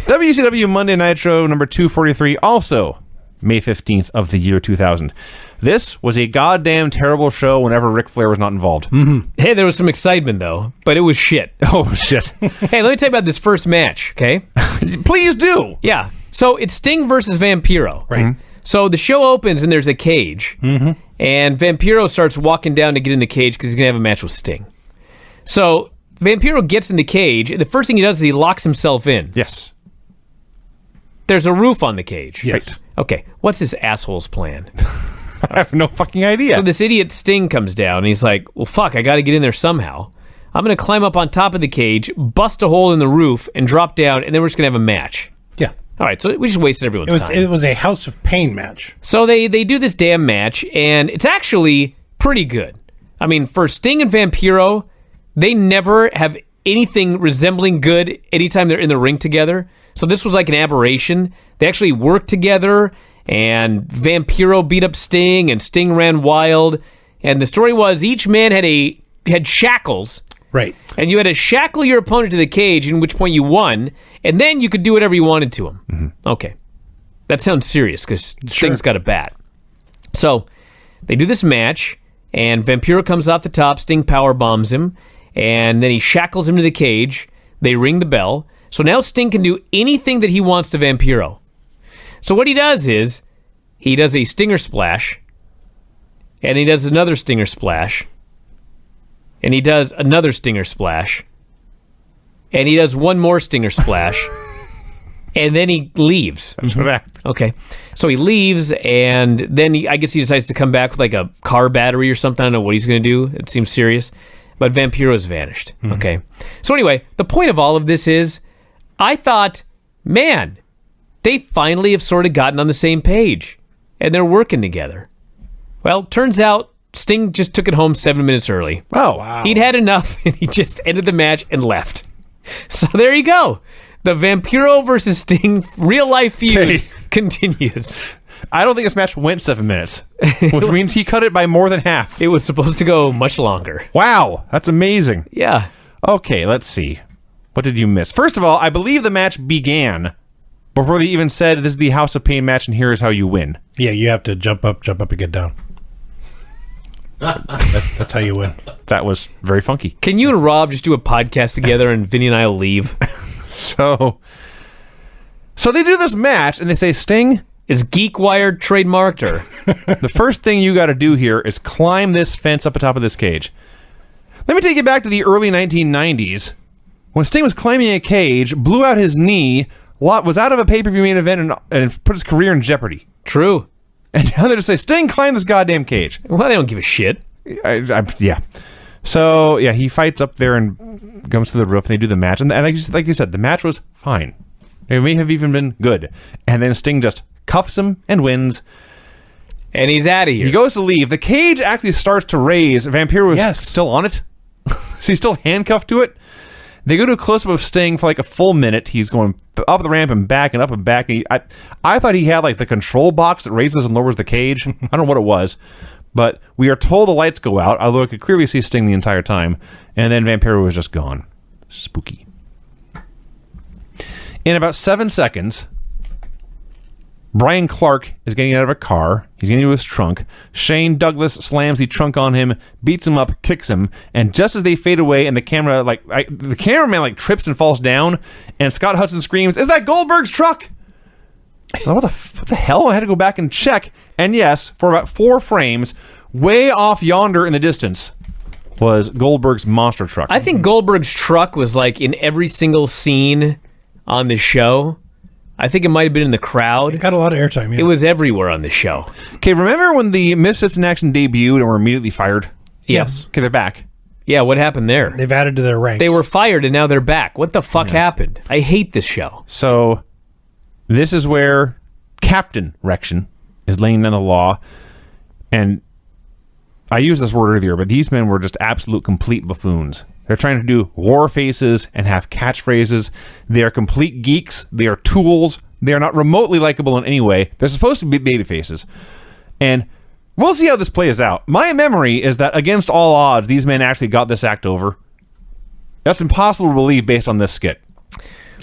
WCW Monday Nitro number 243, also May 15th of the year 2000. This was a goddamn terrible show whenever Ric Flair was not involved. Mm-hmm. Hey, there was some excitement, though, but it was shit. Oh, shit. Hey, let me tell you about this first match, okay? Please do. Yeah. So it's Sting versus Vampiro. Right. Mm-hmm. So the show opens and there's a cage. Mm-hmm. And Vampiro starts walking down to get in the cage because he's going to have a match with Sting. So Vampiro gets in the cage. And the first thing he does is he locks himself in. Yes. There's a roof on the cage. Yes. Right. Okay. What's this asshole's plan? I have no fucking idea. So this idiot Sting comes down and he's like, well, fuck, I got to get in there somehow. I'm going to climb up on top of the cage, bust a hole in the roof, and drop down, and then we're just going to have a match. Yeah. All right, so we just wasted everyone's time. It was a House of Pain match. So they do this damn match, and it's actually pretty good. I mean, for Sting and Vampiro, they never have anything resembling good anytime they're in the ring together. So this was like an aberration. They actually worked together, and Vampiro beat up Sting, and Sting ran wild. And the story was each man had shackles. Right. And you had to shackle your opponent to the cage, in which point you won, and then you could do whatever you wanted to him. Mm-hmm. Okay. That sounds serious, because Sting's got a bat. So, they do this match, and Vampiro comes off the top, Sting power bombs him, and then he shackles him to the cage. They ring the bell. So now Sting can do anything that he wants to Vampiro. So what he does is, he does a Stinger Splash, and he does another Stinger Splash, and he does another Stinger Splash, and he does one more Stinger Splash, and then he leaves. That's what happened. Okay. So he leaves, and then I guess he decides to come back with like a car battery or something. I don't know what he's going to do. It seems serious. But Vampiro's vanished. Mm-hmm. Okay. So anyway, the point of all of this is, I thought, man, they finally have sort of gotten on the same page, and they're working together. Well, turns out, Sting just took it home 7 minutes early. Oh, wow. He'd had enough, and he just ended the match and left. So there you go. The Vampiro versus Sting real-life feud continues. I don't think this match went 7 minutes, which means he cut it by more than half. It was supposed to go much longer. Wow, that's amazing. Yeah. Okay, let's see. What did you miss? First of all, I believe the match began before they even said, this is the House of Pain match, and here is how you win. Yeah, you have to jump up, and get down. That's how you win. That was very funky. Can you and Rob just do a podcast together and Vinny and I will leave? So they do this match and they say, Sting, is Geek Wired trademarked or? The first thing you got to do here is climb this fence up the top of this cage. Let me take you back to the early 1990s when Sting was climbing a cage, blew out his knee, was out of a pay-per-view main event, and put his career in jeopardy. True. And now they just say, Sting, climb this goddamn cage. Well, they don't give a shit. Yeah. So, yeah, he fights up there and comes to the roof, and they do the match. And like you said, the match was fine. It may have even been good. And then Sting just cuffs him and wins. And he's out of here. He goes to leave. The cage actually starts to raise. Vampiro is still on it. So he's still handcuffed to it. They go to a close-up of Sting for like a full minute. He's going up the ramp and back and up and back. And I thought he had like the control box that raises and lowers the cage. I don't know what it was. But we are told the lights go out, although I could clearly see Sting the entire time. And then Vampiro was just gone. Spooky. In about 7 seconds, Brian Clark is getting out of a car. He's getting into his trunk. Shane Douglas slams the trunk on him, beats him up, kicks him, and just as they fade away and the cameraman trips and falls down, and Scott Hudson screams, "Is that Goldberg's truck?" What the hell? I had to go back and check. And yes, for about 4 frames, way off yonder in the distance, was Goldberg's monster truck. I think Goldberg's truck was like in every single scene on the show. I think it might have been in the crowd. It got a lot of airtime, yeah. It was everywhere on the show. Okay, remember when the Misfits in Action debuted and were immediately fired? Yes. Okay, they're back. Yeah, what happened there? They've added to their ranks. They were fired and now they're back. What the fuck happened? I hate this show. So, this is where Captain Rection is laying down the law. And I used this word earlier, but these men were just absolute complete buffoons. They're trying to do war faces and have catchphrases. They are complete geeks. They are tools. They are not remotely likable in any way. They're supposed to be baby faces. And we'll see how this plays out. My memory is that against all odds, these men actually got this act over. That's impossible to believe based on this skit.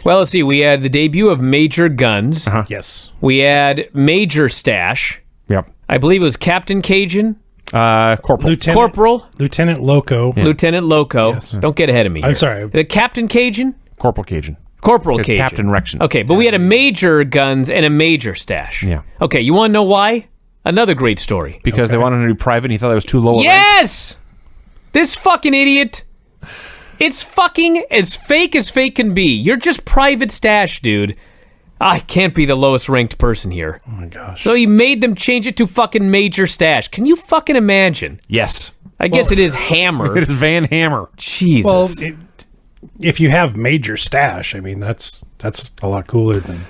Well, let's see. We had the debut of Major Guns. Yes. We had Major Stash. Yep. I believe it was Captain Cajun. Corporal. Corporal. Lieutenant Loco. Yeah. Lieutenant Loco. Yes. Don't get ahead of me here. I'm sorry. The Captain Cajun? Corporal Cajun. Corporal It's Cajun. Captain Rection. Okay, but we had a Major Guns and a Major Stash. Yeah. Okay, you want to know why? Another great story. Because they wanted to do private and he thought that was too low. Yes! This fucking idiot. It's fucking as fake can be. You're just Private Stash, dude. I can't be the lowest ranked person here. Oh my gosh. So he made them change it to fucking Major Stash. Can you fucking imagine? Yes. I guess it is Hammer. It is Van Hammer. Jesus. Well, if you have Major Stash, I mean, that's a lot cooler than...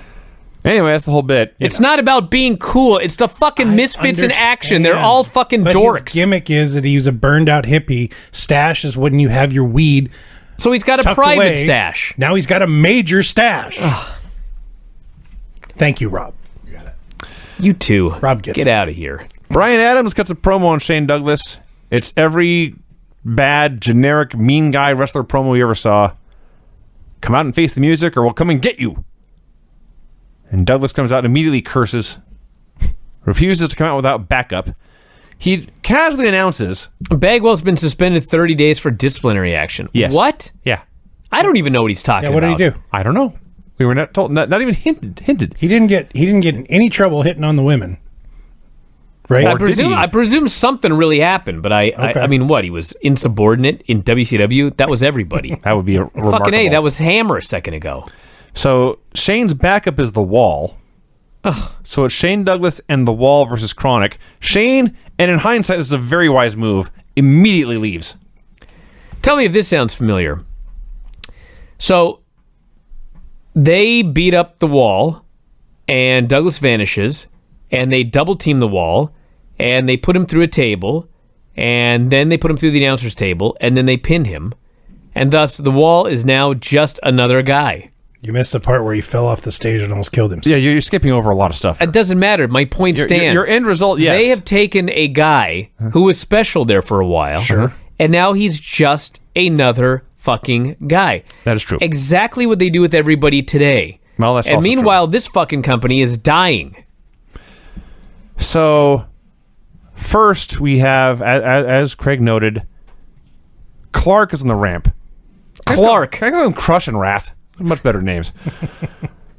Anyway, that's the whole bit. It's not about being cool. It's the fucking misfits in action. They're all fucking but dorks. His gimmick is that he's a burned out hippie. Stash is when you have your weed So he's got a tucked private away. stash. Now he's got a Major Stash. Thank you, Rob. You two. Rob gets Get it. out of here. Brian Adams cuts a promo on Shane Douglas. It's every bad, generic, mean guy wrestler promo we ever saw. Come out and face the music or we'll come and get you. And Douglas comes out and immediately curses. Refuses to come out without backup. He casually announces... Bagwell's been suspended 30 days for disciplinary action. Yes. What? Yeah. I don't even know what he's talking Yeah, what about. did he do? I don't know. We were not told. Not even hinted. He didn't get in any trouble hitting on the women. Right? I presume something really happened, but I Okay. mean, what? He was insubordinate in WCW? That was everybody. That would be remarkable. Fucking A, that was Hammer a second ago. So Shane's backup is the Wall. So it's Shane Douglas and the Wall versus Chronic. Shane, and in hindsight, this is a very wise move, immediately leaves. Tell me if this sounds familiar. So they beat up the Wall, and Douglas vanishes, and they double team the Wall, and they put him through a table, and then they put him through the announcer's table, and then they pin him, and thus the Wall is now just another guy. You missed the part where he fell off the stage and almost killed himself. Yeah, you're skipping over a lot of stuff. It doesn't matter. My point stands. Your end result, yes. They have taken a guy who was special there for a while, Sure. and now he's just another fucking guy. That is true. Exactly what they do with everybody today. Well, that's and also meanwhile, this fucking company is dying. So, first we have, as Craig noted, Clark is on the ramp. Clark. Can I call him Crush and Wrath? Much better names.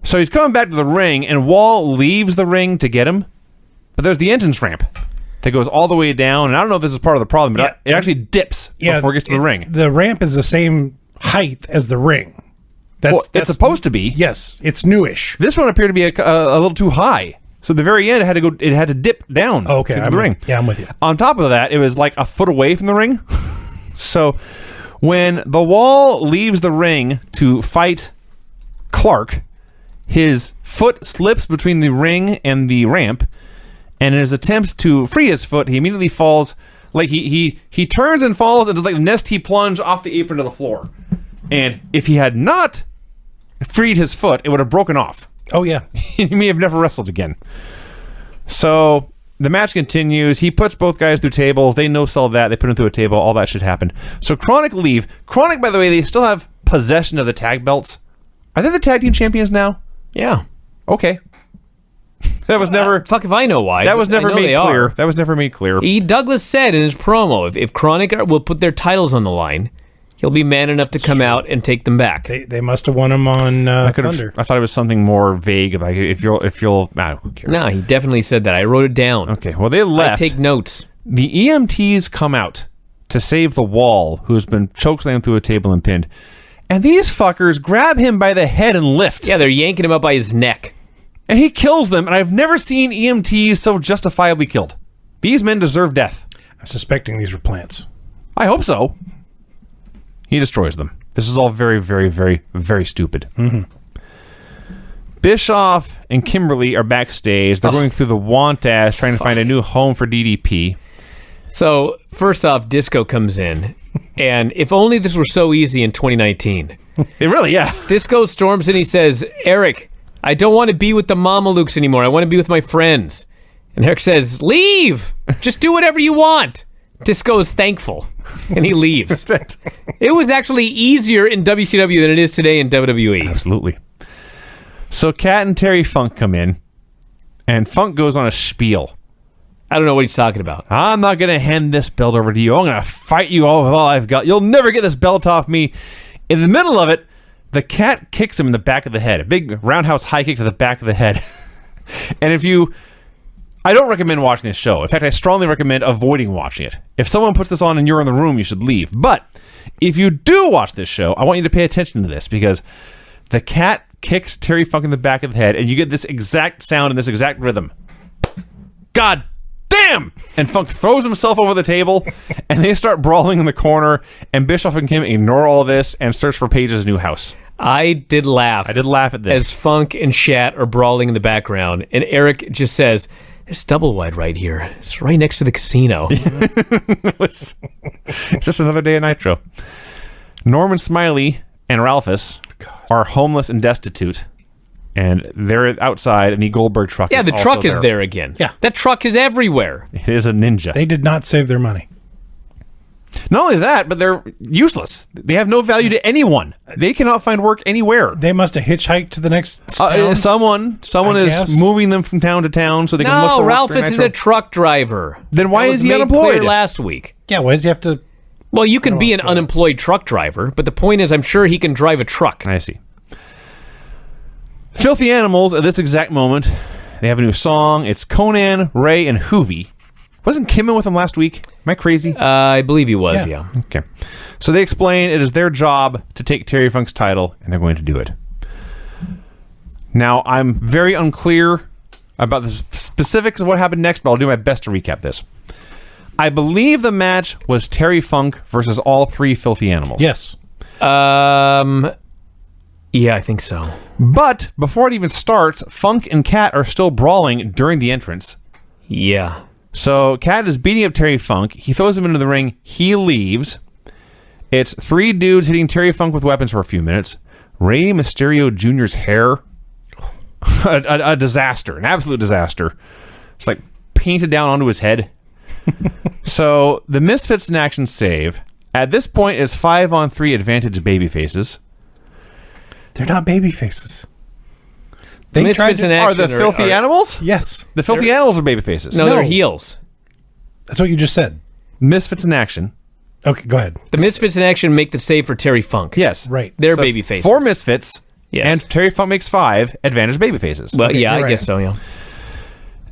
So he's coming back to the ring, and Wall leaves the ring to get him. But there's the entrance ramp that goes all the way down, and I don't know if this is part of the problem, but it actually dips before it gets to the ring. The ramp is the same height as the ring. It's supposed to be. Yes, it's newish. This one appeared to be a little too high. So at the very end, it had to dip down Okay, to the ring. I'm with you. On top of that, it was like a foot away from the ring. So when the Wall leaves the ring to fight Clark, his foot slips between the ring and the ramp, and in his attempt to free his foot, he immediately falls. Like he turns and falls, and does like the Nestea plunge off the apron to the floor. And if he had not freed his foot, it would have broken off. Oh, yeah. He may have never wrestled again. So the match continues. He puts both guys through tables. They no-sell that. They put him through a table. All that should happen. So Chronic leave. Chronic, by the way, they still have possession of the tag belts. Are they the tag team champions now? Yeah. Okay. That was never... Fuck if I know why. That was but I never know made they clear. are. That was never made clear. Douglas said in his promo, if Chronic will put their titles on the line, he'll be man enough to come out and take them back. They must have won him on Thunder. I thought it was something more vague, like if you'll who cares? No, he definitely said that. I wrote it down. Okay, well they left. I take notes. The EMTs come out to save the Wall, who's been chokeslammed through a table and pinned. And these fuckers grab him by the head and lift. Yeah, they're yanking him up by his neck. And he kills them, and I've never seen EMTs so justifiably killed. These men deserve death. I'm suspecting these were plants. I hope so. He destroys them. This is all very, very, very, very stupid. Mm-hmm. Bischoff and Kimberly are backstage. They're going through the want ads, trying to find a new home for DDP. So, first off, Disco comes in, and if only this were so easy in 2019. It really, yeah. Disco storms in, he says, Eric, I don't want to be with the Mamalukes anymore. I want to be with my friends. And Eric says, leave! Just do whatever you want. Disco is thankful, and he leaves. That's it. It was actually easier in WCW than it is today in WWE. Absolutely. So Cat and Terry Funk come in, and Funk goes on a spiel. I don't know what he's talking about. I'm not going to hand this belt over to you. I'm going to fight you all with all I've got. You'll never get this belt off me. In the middle of it, the Cat kicks him in the back of the head. A big roundhouse high kick to the back of the head. And I don't recommend watching this show. In fact, I strongly recommend avoiding watching it. If someone puts this on and you're in the room, you should leave. But if you do watch this show, I want you to pay attention to this, because the Cat kicks Terry Funk in the back of the head, and you get this exact sound and this exact rhythm. God damn! And Funk throws himself over the table, and they start brawling in the corner, and Bischoff and Kim ignore all this and search for Paige's new house. I did laugh. I did laugh at this. As Funk and Shat are brawling in the background, and Eric just says, "There's double wide right here. It's right next to the casino." It's just another day of Nitro. Norman Smiley and Ralphus are homeless and destitute, and they're outside, and the Goldberg truck Yeah, is the also truck is there again. Yeah. That truck is everywhere. It is a ninja. They did not save their money. Not only that, but they're useless. They have no value to anyone. They cannot find work anywhere. They must have hitchhiked to the next town. Someone I is guess. moving them from town to town so they can look No, for work Ralphus during is Nitro. a truck driver. Then why That is was he made unemployed? clear last week. Yeah, why does he have to... Well, you can be an spoil it. unemployed truck driver, but the point is, I'm sure he can drive a truck. I see. Filthy Animals, at this exact moment, they have a new song. It's Conan, Ray, and Hoovy. Wasn't Kim in with them last week? Am I crazy? I believe he was, Yeah. yeah. Okay. So they explain it is their job to take Terry Funk's title, and they're going to do it. Now, I'm very unclear about the specifics of what happened next, but I'll do my best to recap this. I believe the match was Terry Funk versus all three Filthy Animals. Yes. Yeah, I think so. But before it even starts, Funk and Cat are still brawling during the entrance. Yeah. So Cat is beating up Terry Funk. He throws him into the ring. He leaves. It's three dudes hitting Terry Funk with weapons for a few minutes. Rey Mysterio Jr.'s hair. a disaster. An absolute disaster. It's like painted down onto his head. So the Misfits in action save. At this point, it's 5-on-3 advantage babyfaces. They're not baby faces. The They tried Misfits in to... Are action the Filthy Animals? Yes. The Filthy Animals are babyfaces. No, No. they're heels. That's what you just said. Misfits in action. Okay, go ahead. The Misfits in action make the save for Terry Funk. Yes. Right. They're So that's baby faces. 4 Misfits. Yes. And Terry Funk makes 5 advantage babyfaces. Well, Okay, yeah, you're I right. guess so, yeah.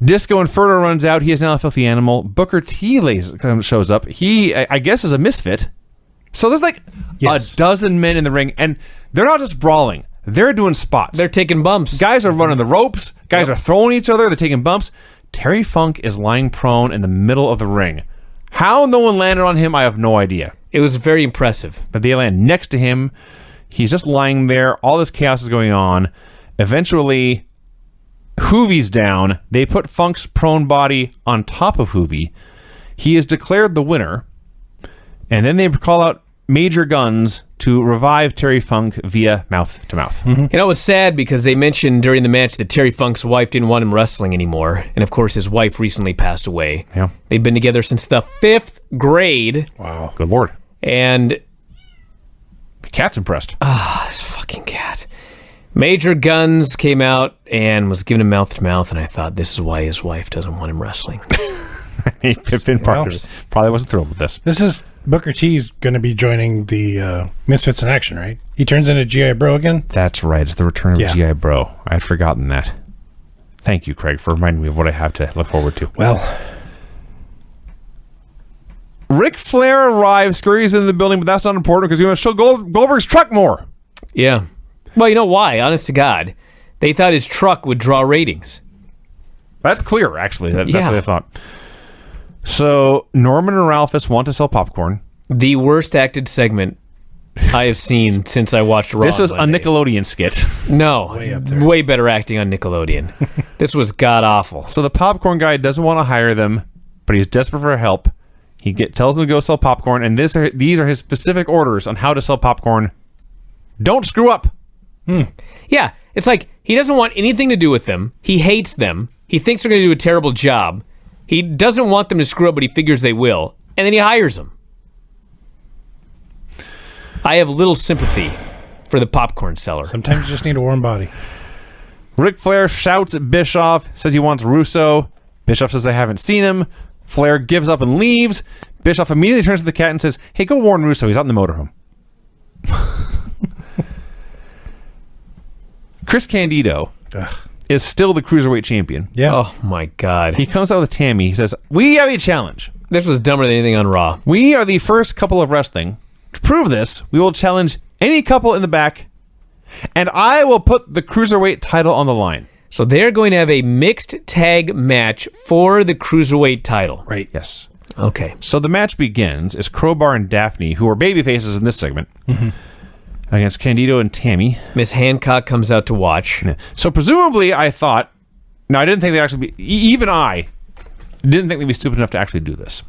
Disco Inferno runs out. He is now a Filthy Animal. Booker T shows up. He, I guess, is a misfit. So there's like Yes. a dozen men in the ring, and they're not just brawling. They're doing spots. They're taking bumps. Guys are running the ropes. Guys are throwing each other. They're taking bumps. Terry Funk is lying prone in the middle of the ring. How no one landed on him, I have no idea. It was very impressive. But they land next to him. He's just lying there. All this chaos is going on. Eventually, Hoovy's down. They put Funk's prone body on top of Hoovy. He is declared the winner. And then they call out Major Guns to revive Terry Funk via mouth-to-mouth. You know, it was sad because they mentioned during the match that Terry Funk's wife didn't want him wrestling anymore. And of course, his wife recently passed away. Yeah. They've been together since the 5th grade. Wow. Good Lord. And The cat's impressed. this fucking cat. Major Guns came out and was giving him mouth to mouth, and I thought this is why his wife doesn't want him wrestling. Pippin probably wasn't thrilled with this. This is Booker T's going to be joining the Misfits in Action, right? He turns into G.I. Bro again? That's right. It's the return of Yeah. G.I. Bro. I had forgotten that. Thank you, Craig, for reminding me of what I have to look forward to. Well, Ric Flair arrives, scurries into the building, but that's not important because we want to show Goldberg's truck more. Yeah. Well, you know why? Honest to God. They thought his truck would draw ratings. That's clear, actually. That's Yeah. what I thought. So Norman and Ralphus want to sell popcorn. The worst acted segment I have seen since I watched Raw. This was a Monday. Nickelodeon skit. No, Way up there. way better acting on Nickelodeon. This was god awful. So the popcorn guy doesn't want to hire them, but he's desperate for help. He tells them to go sell popcorn, and these are his specific orders on how to sell popcorn. Don't screw up. Yeah, it's like he doesn't want anything to do with them. He hates them. He thinks they're going to do a terrible job. He doesn't want them to screw up, but he figures they will. And then he hires them. I have little sympathy for the popcorn seller. sometimes you just need a warm body. Ric Flair shouts at Bischoff, says he wants Russo. Bischoff says they haven't seen him. Flair gives up and leaves. Bischoff immediately turns to the cat and says, hey, go warn Russo. He's out in the motorhome. Chris Candido is still the Cruiserweight champion. Yeah. Oh, my God. He comes out with Tammy. He says, we have a challenge. This was dumber than anything on Raw. We are the first couple of wrestling. To prove this, we will challenge any couple in the back, and I will put the Cruiserweight title on the line. So they're going to have a mixed tag match for the Cruiserweight title. Right. Yes. Okay. So the match begins as Crowbar and Daphne, who are babyfaces in this segment, against Candido and Tammy. Miss Hancock comes out to watch. Yeah. So presumably, I thought... No, I didn't think they'd actually be... Even I didn't think they'd be stupid enough to actually do this.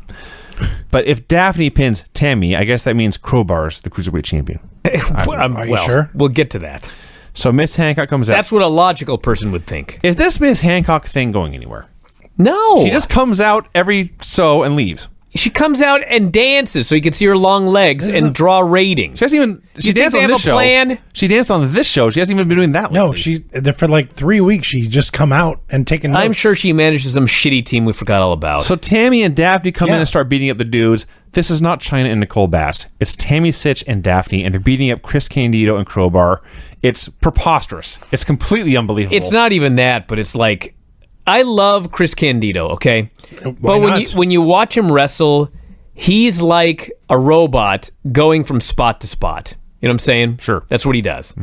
But if Daphne pins Tammy, I guess that means Crowbar's the Cruiserweight champion. Are you sure? We'll get to that. So Miss Hancock comes out. That's what a logical person would think. Is this Miss Hancock thing going anywhere? No. She just comes out every so and leaves. She comes out and dances so you can see her long legs and draw ratings. She hasn't even... She think danced they on have this a show. plan? She danced on this show. She hasn't even been doing that No, lately. for like 3 weeks, she's just come out and taken notes. I'm sure she manages some shitty team we forgot all about. So Tammy and Daphne come in Yeah. and start beating up the dudes. This is not Chyna and Nicole Bass. It's Tammy Sitch and Daphne, and they're beating up Chris Candido and Crowbar. It's preposterous. It's completely unbelievable. It's not even that, but it's like, I love Chris Candido, okay? Why not? when you watch him wrestle, he's like a robot going from spot to spot. You know what I'm saying? Sure. That's what he does.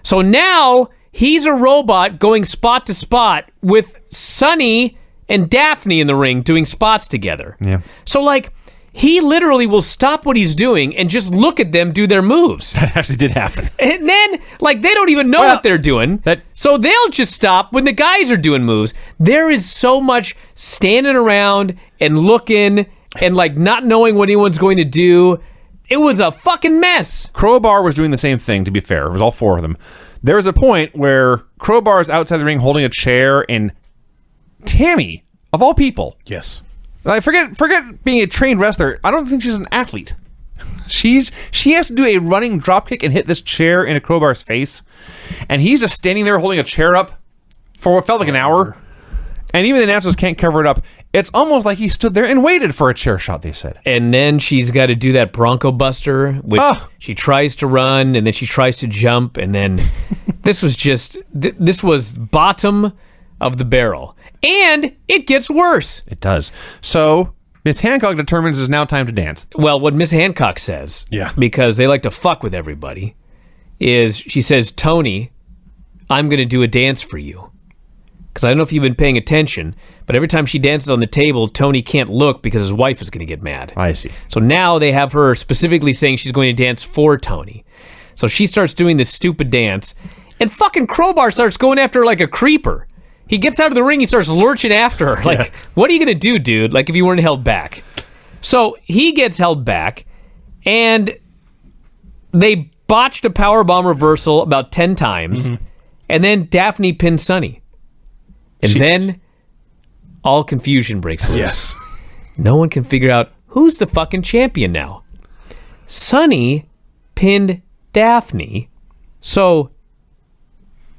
So now he's a robot going spot to spot with Sonny and Daphne in the ring doing spots together. Yeah. So like, he literally will stop what he's doing and just look at them do their moves. That actually did happen. And then, like, they don't even know Well, what they're doing. So they'll just stop when the guys are doing moves. There is so much standing around and looking and, like, not knowing what anyone's going to do. It was a fucking mess. Crowbar was doing the same thing, to be fair. It was all four of them. There was a point where Crowbar is outside the ring holding a chair, and Tammy, of all people... Yes. Like, forget being a trained wrestler. I don't think she's an athlete. She has to do a running dropkick and hit this chair in a Crowbar's face, and he's just standing there holding a chair up for what felt like an hour. And even the announcers can't cover it up. It's almost like he stood there and waited for a chair shot. They said. And then she's got to do that Bronco Buster, which she tries to run, and then she tries to jump, and then this was just this was bottom of the barrel. And it gets worse. It does. So Miss Hancock determines it's now time to dance. Well, what Miss Hancock says, because they like to fuck with everybody, is she says, Tony, I'm going to do a dance for you. Because I don't know if you've been paying attention, but every time she dances on the table, Tony can't look because his wife is going to get mad. I see. So now they have her specifically saying she's going to dance for Tony. So she starts doing this stupid dance, and fucking Crowbar starts going after her like a creeper. He gets out of the ring, he starts lurching after her. Like, what are you going to do, dude? Like, if you weren't held back. So he gets held back, and they botched a powerbomb reversal about 10 times, and then Daphne pinned Sonny. And then all confusion breaks loose. Yes. No one can figure out who's the fucking champion now. Sonny pinned Daphne. So...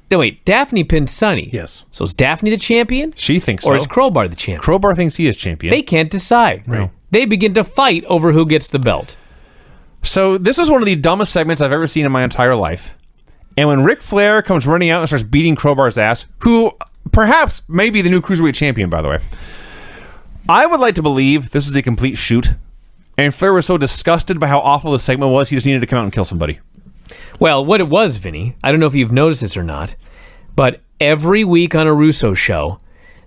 No, wait. Daphne pinned Sonny. Yes. So is Daphne the champion? She thinks Or so. is Crowbar the champion? Crowbar thinks he is champion. They can't decide. Right. They begin to fight over who gets the belt. So this is one of the dumbest segments I've ever seen in my entire life. And when Ric Flair comes running out and starts beating Crowbar's ass, who perhaps may be the new Cruiserweight champion, by the way, I would like to believe this is a complete shoot. And Flair was so disgusted by how awful the segment was, he just needed to come out and kill somebody. Well, what it was, Vinny, I don't know if you've noticed this or not, but every week on a Russo show,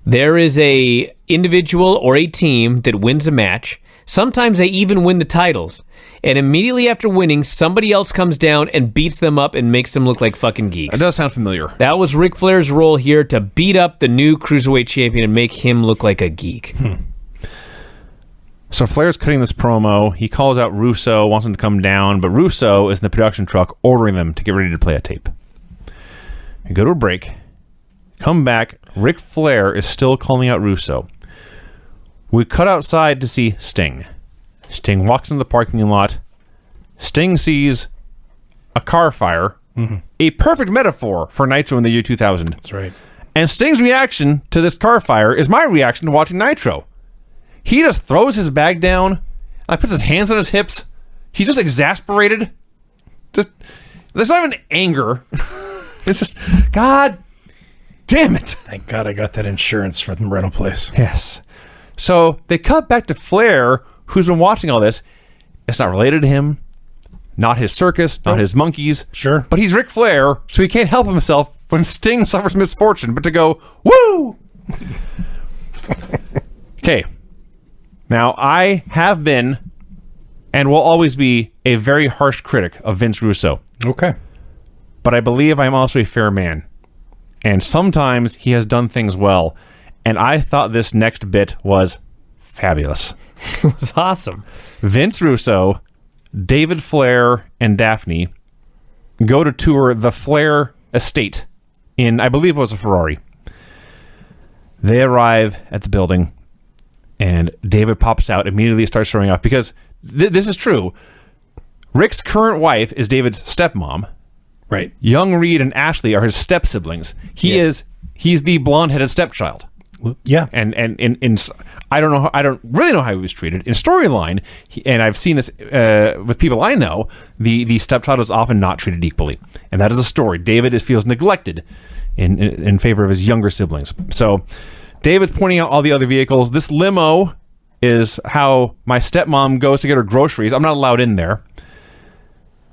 there is a individual or a team that wins a match. Sometimes they even win the titles. And immediately after winning, somebody else comes down and beats them up and makes them look like fucking geeks. That does sound familiar. That was Ric Flair's role here, to beat up the new Cruiserweight champion and make him look like a geek. So Flair's cutting this promo. He calls out Russo, wants him to come down, but Russo is in the production truck ordering them to get ready to play a tape. We go to a break. Come back. Ric Flair is still calling out Russo. We cut outside to see Sting. Sting walks into the parking lot. Sting sees a car fire A perfect metaphor for Nitro in the year 2000. That's right. And Sting's reaction to this car fire is my reaction to watching Nitro. He just throws his bag down, puts his hands on his hips. He's just exasperated. There's not even anger. It's just, God damn it. Thank God I got that insurance from the rental place. Yes. So they cut back to Flair, who's been watching all this. It's not related to him, not his circus, not his monkeys. Sure. But he's Ric Flair, so he can't help himself when Sting suffers misfortune, but to go, woo! Okay. Now, I have been and will always be a very harsh critic of Vince Russo. Okay. But I believe I'm also a fair man. And sometimes he has done things well. And I thought this next bit was fabulous. It was awesome. Vince Russo, David Flair, and Daphne go to tour the Flair estate in, I believe it was a Ferrari. They arrive at the building, and David pops out, immediately starts showing off, because this is true. Rick's current wife is David's stepmom. Right. Young Reed and Ashley are his step-siblings. He's the blonde-headed stepchild. Yeah. And I don't really know how he was treated in storyline, and I've seen this with people I know. The stepchild is often not treated equally, and that is a story. David feels neglected in favor of his younger siblings. So David's pointing out all the other vehicles. This limo is how my stepmom goes to get her groceries. I'm not allowed in there.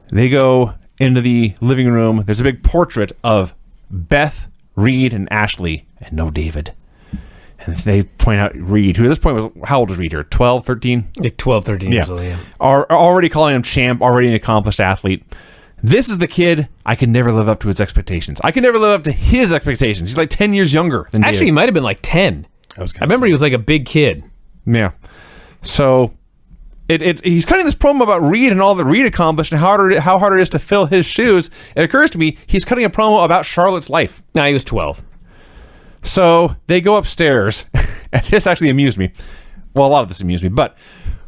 They go into the living room. There's a big portrait of Beth, Reed, and Ashley, and no David. And they point out Reed, who at this point was, how old was Reed here? 12, 13? Like 12, 13 years old, yeah. Are already calling him champ, already an accomplished athlete. This is the kid I could never live up to his expectations. I could never live up to his expectations. He's like 10 years younger than David. Actually, he might have been like 10. I remember he was like a big kid. Yeah. So he's cutting this promo about Reed and all that Reed accomplished and how hard it is to fill his shoes. It occurs to me he's cutting a promo about Charlotte's life. No, he was 12. So they go upstairs, and this actually amused me. Well, a lot of this amused me, but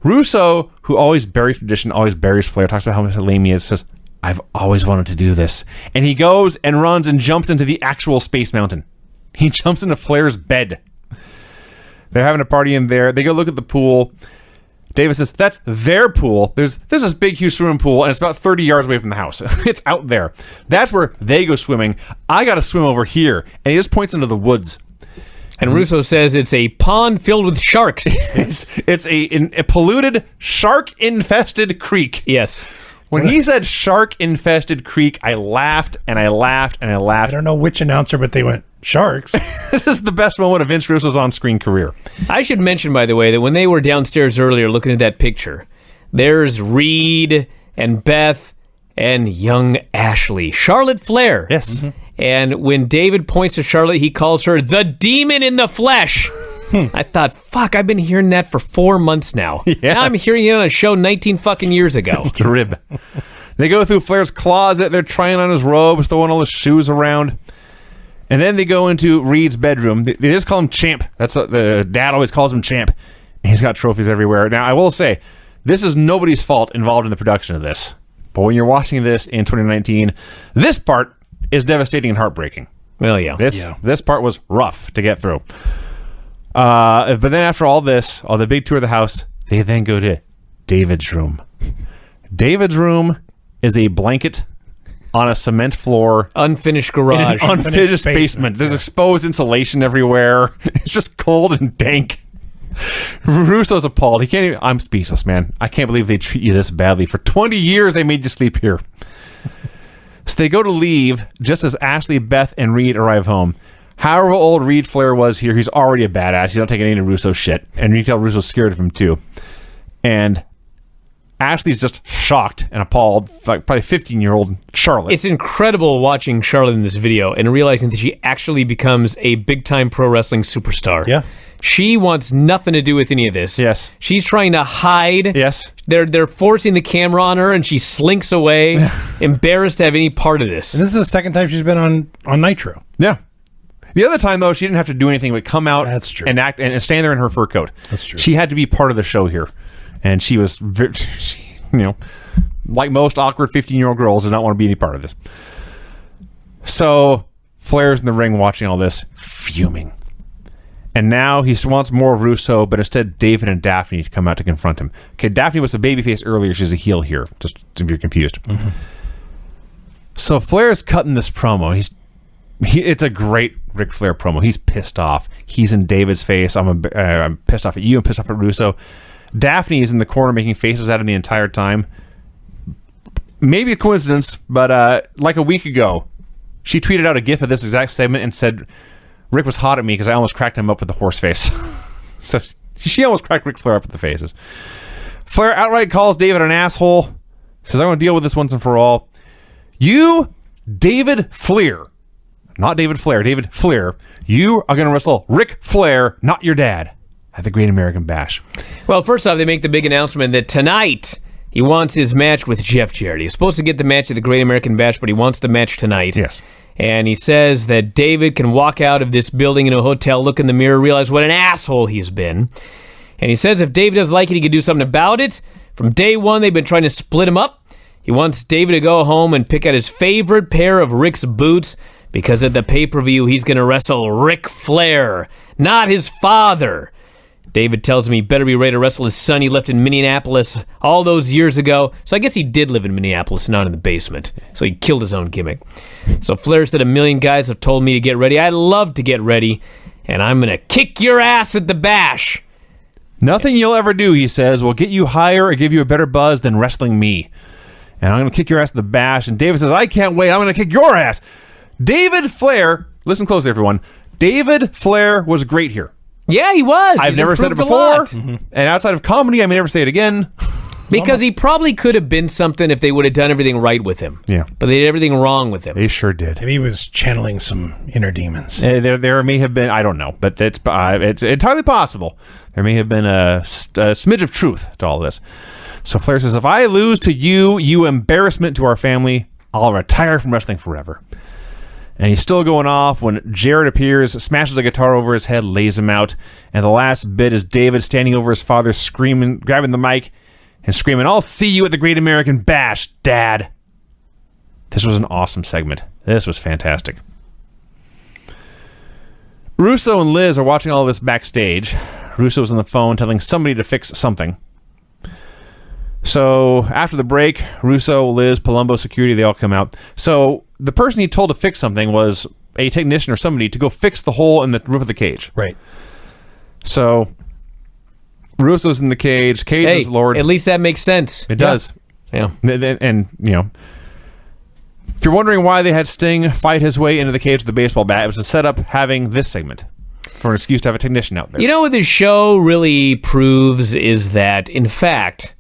Russo, who always buries tradition, always buries Flair, talks about how much lame he is, says, I've always wanted to do this. And he goes and runs and jumps into the actual Space Mountain. He jumps into Flair's bed. They're having a party in there. They go look at the pool. David says, that's their pool. There's this big, huge swimming pool, and it's about 30 yards away from the house. It's out there. That's where they go swimming. I got to swim over here. And he just points into the woods. And Russo says it's a pond filled with sharks. It's a polluted, shark-infested creek. Yes. When he said shark-infested creek, I laughed, and I laughed, and I laughed. I don't know which announcer, but they went, sharks? This is the best moment of Vince Russo's on-screen career. I should mention, by the way, that when they were downstairs earlier looking at that picture, there's Reed and Beth and young Ashley. Charlotte Flair. Yes. Mm-hmm. And when David points to Charlotte, he calls her the demon in the flesh. I thought, fuck, I've been hearing that for 4 months now. Yeah. Now I'm hearing it on a show 19 fucking years ago. It's a rib. They go through Flair's closet. They're trying on his robes, throwing all his shoes around. And then they go into Reed's bedroom. They just call him Champ. That's what the dad always calls him, Champ. And he's got trophies everywhere. Now, I will say, this is nobody's fault involved in the production of this. But when you're watching this in 2019, this part is devastating and heartbreaking. Well, yeah. This part was rough to get through. But then after all this, all the big tour of the house, they then go to David's room. David's room is a blanket on a cement floor. Unfinished garage. In an unfinished basement. There's exposed insulation everywhere. It's just cold and dank. Russo's appalled. He can't even... I'm speechless, man. I can't believe they treat you this badly. For 20 years, they made you sleep here. So they go to leave just as Ashley, Beth, and Reed arrive home. However old Reed Flair was here, he's already a badass. He's not taking any of Russo's shit. And you can tell Russo's scared of him, too. And Ashley's just shocked and appalled, like probably 15-year-old Charlotte. It's incredible watching Charlotte in this video and realizing that she actually becomes a big-time pro wrestling superstar. Yeah. She wants nothing to do with any of this. Yes. She's trying to hide. Yes. They're forcing the camera on her, and she slinks away, embarrassed to have any part of this. And this is the second time she's been on Nitro. Yeah. The other time, though, she didn't have to do anything but come out That's true. and act and stand there in her fur coat. That's true. She had to be part of the show here. And she was, like most awkward 15-year-old girls, did not want to be any part of this. So Flair's in the ring watching all this, fuming. And now he wants more of Russo, but instead David and Daphne come out to confront him. Okay, Daphne was a babyface earlier. She's a heel here, just if you're confused. Mm-hmm. So Flair's cutting this promo. It's a great Ric Flair promo. He's pissed off. He's in David's face. I'm pissed off at you. I'm pissed off at Russo. Daphne is in the corner making faces at him the entire time. Maybe a coincidence, but like a week ago, she tweeted out a gif of this exact segment and said, Rick was hot at me because I almost cracked him up with the horse face. So she almost cracked Ric Flair up with the faces. Flair outright calls David an asshole. Says, I want to deal with this once and for all. You, David Flair, not David Flair, David Flair, you are going to wrestle Ric Flair, not your dad, at the Great American Bash. Well, first off, they make the big announcement that tonight he wants his match with Jeff Jarrett. He's supposed to get the match at the Great American Bash, but he wants the match tonight. Yes. And he says that David can walk out of this building in a hotel, look in the mirror, realize what an asshole he's been. And he says if David doesn't like it, he can do something about it. From day one, they've been trying to split him up. He wants David to go home and pick out his favorite pair of Rick's boots because at the pay-per-view, he's going to wrestle Ric Flair, not his father. David tells him he better be ready to wrestle his son he left in Minneapolis all those years ago. So I guess he did live in Minneapolis, not in the basement. So he killed his own gimmick. So Flair said 1 million guys have told me to get ready. I love to get ready, and I'm going to kick your ass at the Bash. Nothing you'll ever do, he says, will get you higher or give you a better buzz than wrestling me. And I'm going to kick your ass at the Bash. And David says, I can't wait. I'm going to kick your ass. David Flair, listen closely, everyone. David Flair was great here. Yeah, he was. I've never said it before. Mm-hmm. And outside of comedy, I may never say it again. Because he probably could have been something if they would have done everything right with him. Yeah. But they did everything wrong with him. They sure did. Maybe he was channeling some inner demons. There may have been, I don't know, but it's entirely possible. There may have been a smidge of truth to all this. So Flair says, if I lose to you, you embarrassment to our family, I'll retire from wrestling forever. And he's still going off when Jarrett appears, smashes a guitar over his head, lays him out. And the last bit is David standing over his father, screaming, grabbing the mic and screaming, I'll see you at the Great American Bash, Dad. This was an awesome segment. This was fantastic. Russo and Liz are watching all of this backstage. Russo's on the phone telling somebody to fix something. So after the break, Russo, Liz, Palumbo, security, they all come out. So the person he told to fix something was a technician or somebody to go fix the hole in the roof of the cage. Right. So Russo's in the cage. Cage is Lord. At least that makes sense. It does. Yeah. And, you know, if you're wondering why they had Sting fight his way into the cage with a baseball bat, it was to set up having this segment for an excuse to have a technician out there. You know what this show really proves is that, in fact,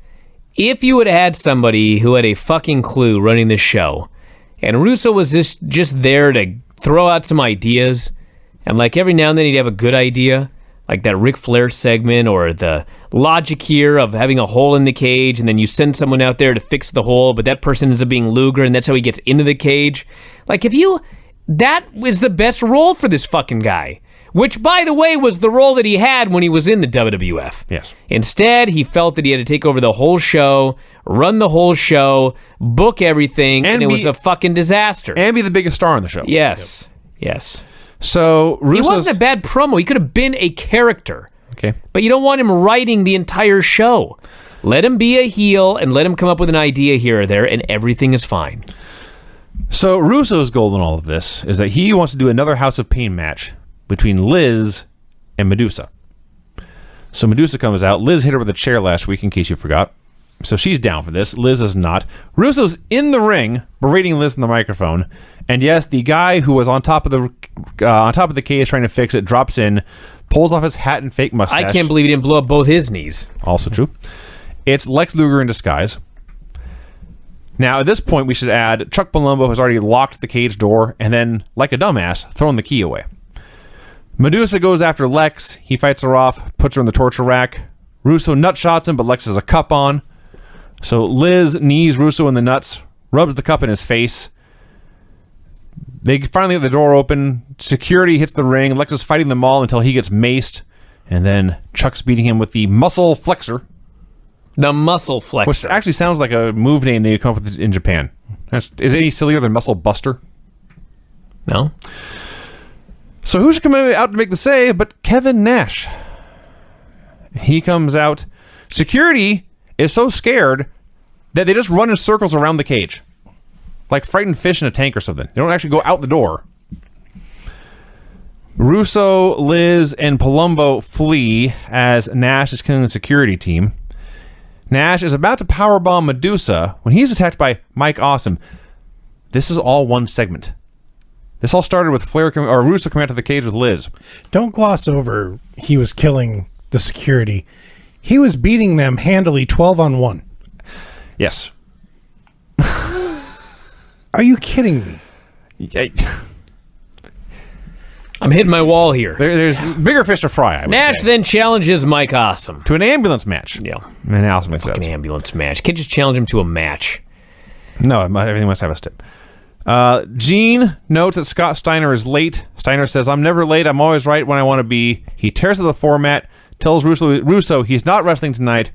if you had had somebody who had a fucking clue running this show, and Russo was just there to throw out some ideas, and like every now and then he'd have a good idea, like that Ric Flair segment, or the logic here of having a hole in the cage, and then you send someone out there to fix the hole, but that person ends up being Luger, and that's how he gets into the cage. Like, that was the best role for this fucking guy. Which, by the way, was the role that he had when he was in the WWF. Yes. Instead, he felt that he had to take over the whole show, run the whole show, book everything, and it was a fucking disaster. And be the biggest star on the show. Yes. Yep. Yes. So, Russo's... He wasn't a bad promo. He could have been a character. Okay. But you don't want him writing the entire show. Let him be a heel and let him come up with an idea here or there, and everything is fine. So, Russo's goal in all of this is that he wants to do another House of Pain match between Liz and Medusa. So Medusa comes out. Liz hit her with a chair last week, in case you forgot. So she's down for this. Liz is not. Russo's in the ring, berating Liz in the microphone. And yes, the guy who was on top of the cage trying to fix it drops in, pulls off his hat and fake mustache. I can't believe he didn't blow up both his knees. Also true. It's Lex Luger in disguise. Now, at this point, we should add Chuck Palumbo has already locked the cage door and then, like a dumbass, thrown the key away. Medusa goes after Lex. He fights her off, puts her in the torture rack. Russo nutshots him, but Lex has a cup on. So Liz knees Russo in the nuts, rubs the cup in his face. They finally get the door open. Security hits the ring. Lex is fighting them all until he gets maced. And then Chuck's beating him with the muscle flexor. The muscle flexor. Which actually sounds like a move name they come up with in Japan. Is it any sillier than muscle buster? No? So who should come out to make the save but Kevin Nash? He comes out. Security is so scared that they just run in circles around the cage. Like frightened fish in a tank or something. They don't actually go out the door. Russo, Liz, and Palumbo flee as Nash is killing the security team. Nash is about to powerbomb Medusa when he's attacked by Mike Awesome. This is all one segment. This all started with Russo coming out to the cage with Liz. Don't gloss over he was killing the security. He was beating them handily 12-on-1. Yes. Are you kidding me? I'm hitting my wall here. There's bigger fish to fry, I would Nash say. then challenges Mike Awesome To an ambulance match. Yeah. And Awesome accepts. Fucking ambulance match. Can't just challenge him to a match. No, everything must have a step. Gene notes that Scott Steiner is late. Steiner says, I'm never late. I'm always right when I want to be. He tears to the format, tells Russo he's not wrestling tonight.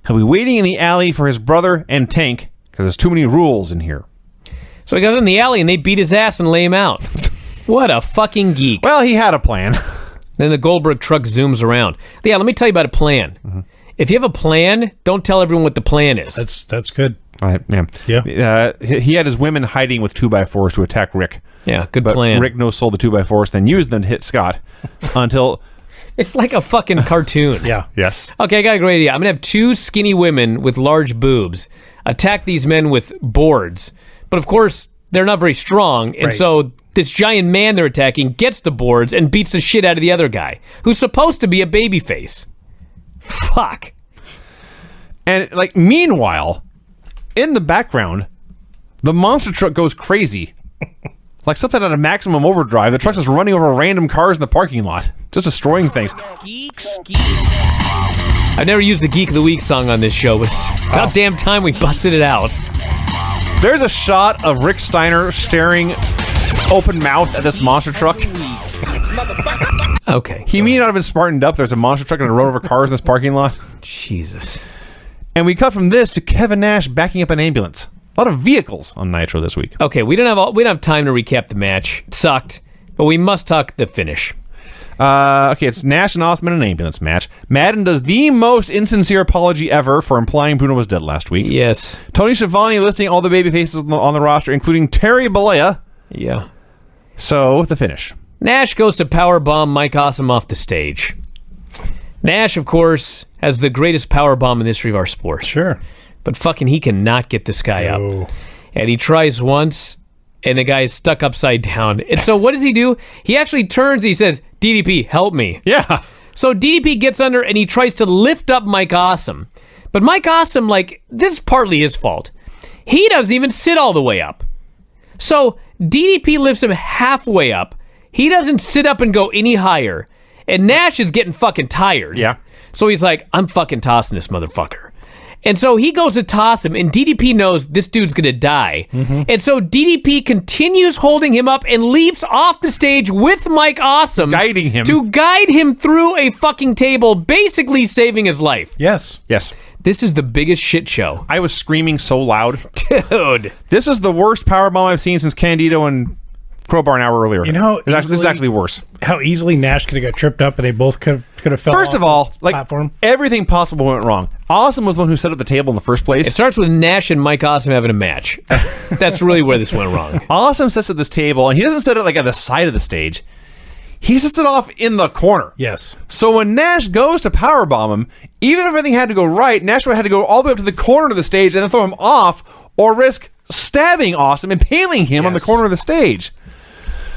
He'll be waiting in the alley for his brother and Tank because there's too many rules in here. So he goes in the alley and they beat his ass and lay him out. What a fucking geek. Well, he had a plan. Then the Goldberg truck zooms around. Yeah, let me tell you about a plan. Mm-hmm. If you have a plan, don't tell everyone what the plan is. That's good. Right, yeah. He had his women hiding with 2x4s to attack Rick. Yeah, good but plan. Rick no-sold the 2x4s, then used them to hit Scott until... It's like a fucking cartoon. Yeah. Yes. Okay, I got a great idea. I'm going to have two skinny women with large boobs attack these men with boards. But of course, they're not very strong. And so this giant man they're attacking gets the boards and beats the shit out of the other guy, who's supposed to be a babyface. Fuck. And, like, meanwhile, in the background, the monster truck goes crazy. Like something at a maximum overdrive. The truck's just running over random cars in the parking lot. Just destroying things. I've never used the Geek of the Week song on this show, but it's about damn time we busted it out. There's a shot of Rick Steiner staring open-mouthed at this monster truck. Okay. He may not have been smartened up. There's a monster truck going to run over cars in this parking lot. Jesus. And we cut from this to Kevin Nash backing up an ambulance. A lot of vehicles on Nitro this week. Okay, we don't have time to recap the match. It sucked, but we must talk the finish. Okay, it's Nash and Awesome in an ambulance match. Madden does the most insincere apology ever for implying Bruno was dead last week. Yes. Tony Schiavone listing all the baby faces on the roster, including Terry Bollea. Yeah. So, the finish. Nash goes to powerbomb Mike Awesome off the stage. Nash, of course, has the greatest powerbomb in the history of our sport. Sure. But fucking he cannot get this guy up. And he tries once, and the guy is stuck upside down. And so what does he do? He actually turns and he says, DDP, help me. Yeah. So DDP gets under and he tries to lift up Mike Awesome. But Mike Awesome, this is partly his fault. He doesn't even sit all the way up. So DDP lifts him halfway up. He doesn't sit up and go any higher. And Nash is getting fucking tired. Yeah. So he's like, I'm fucking tossing this motherfucker. And so he goes to toss him, and DDP knows this dude's going to die. Mm-hmm. And so DDP continues holding him up and leaps off the stage with Mike Awesome. Guiding him. To guide him through a fucking table, basically saving his life. Yes. Yes. This is the biggest shit show. I was screaming so loud. Dude. This is the worst powerbomb I've seen since Candido and Crowbar an hour earlier. You know, this is actually worse. How easily Nash could have got tripped up and they both could have fell First off of all, the platform. everything possible went wrong. Awesome was the one who set up the table in the first place. It starts with Nash and Mike Awesome having a match. That's really where this went wrong. Awesome sets up this table, and he doesn't set it at the side of the stage. He sets it off in the corner. Yes. So when Nash goes to powerbomb him, even if everything had to go right, Nash would have had to go all the way up to the corner of the stage and then throw him off or risk stabbing Awesome, impaling him on the corner of the stage.